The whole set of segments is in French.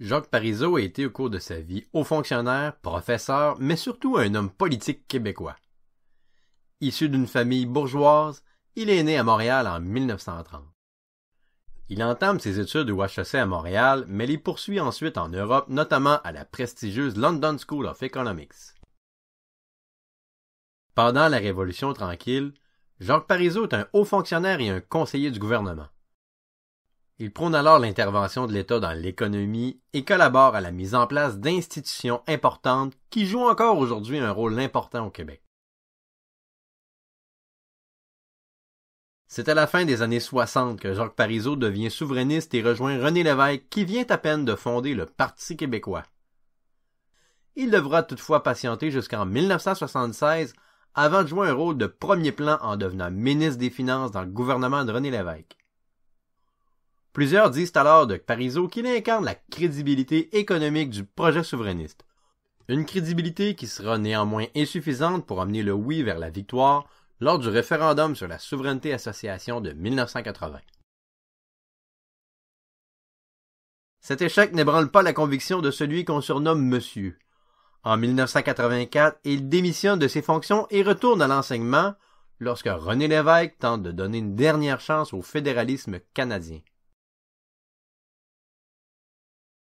Jacques Parizeau a été au cours de sa vie haut fonctionnaire, professeur, mais surtout un homme politique québécois. Issu d'une famille bourgeoise, il est né à Montréal en 1930. Il entame ses études au HEC à Montréal, mais les poursuit ensuite en Europe, notamment à la prestigieuse London School of Economics. Pendant la Révolution tranquille, Jacques Parizeau est un haut fonctionnaire et un conseiller du gouvernement. Il prône alors l'intervention de l'État dans l'économie et collabore à la mise en place d'institutions importantes qui jouent encore aujourd'hui un rôle important au Québec. C'est à la fin des années 60 que Jacques Parizeau devient souverainiste et rejoint René Lévesque qui vient à peine de fonder le Parti québécois. Il devra toutefois patienter jusqu'en 1976 avant de jouer un rôle de premier plan en devenant ministre des Finances dans le gouvernement de René Lévesque. Plusieurs disent alors de Parizeau qu'il incarne la crédibilité économique du projet souverainiste. Une crédibilité qui sera néanmoins insuffisante pour amener le oui vers la victoire lors du référendum sur la souveraineté association de 1980. Cet échec n'ébranle pas la conviction de celui qu'on surnomme Monsieur. En 1984, il démissionne de ses fonctions et retourne à l'enseignement lorsque René Lévesque tente de donner une dernière chance au fédéralisme canadien.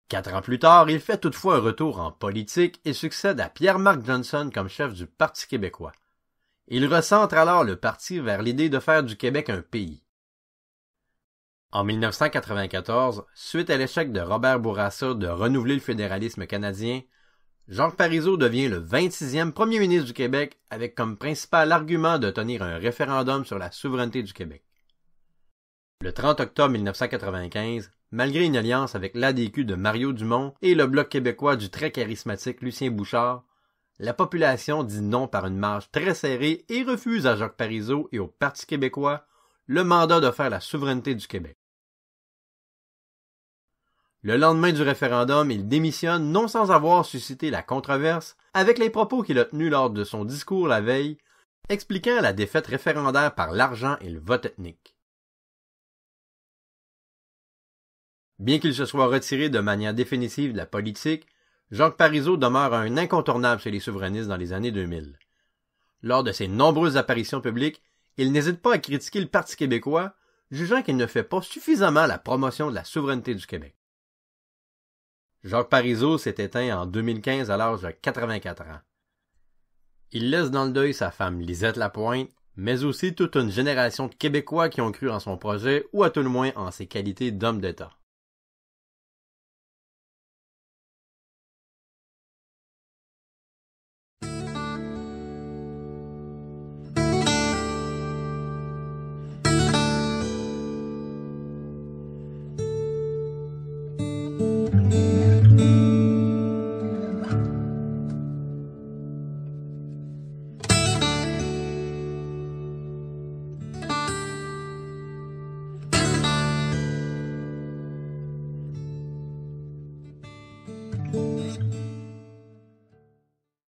4 ans plus tard, il fait toutefois un retour en politique et succède à Pierre-Marc Johnson comme chef du Parti québécois. Il recentre alors le parti vers l'idée de faire du Québec un pays. En 1994, suite à l'échec de Robert Bourassa de renouveler le fédéralisme canadien, Jacques Parizeau devient le 26e premier ministre du Québec avec comme principal argument de tenir un référendum sur la souveraineté du Québec. Le 30 octobre 1995, malgré une alliance avec l'ADQ de Mario Dumont et le Bloc québécois du très charismatique Lucien Bouchard, la population dit non par une marge très serrée et refuse à Jacques Parizeau et au Parti québécois le mandat de faire la souveraineté du Québec. Le lendemain du référendum, il démissionne non sans avoir suscité la controverse avec les propos qu'il a tenus lors de son discours la veille, expliquant la défaite référendaire par l'argent et le vote ethnique. Bien qu'il se soit retiré de manière définitive de la politique, Jacques Parizeau demeure un incontournable chez les souverainistes dans les années 2000. Lors de ses nombreuses apparitions publiques, il n'hésite pas à critiquer le Parti québécois, jugeant qu'il ne fait pas suffisamment la promotion de la souveraineté du Québec. Jacques Parizeau s'est éteint en 2015 à l'âge de 84 ans. Il laisse dans le deuil sa femme Lisette Lapointe, mais aussi toute une génération de Québécois qui ont cru en son projet ou à tout le moins en ses qualités d'homme d'État.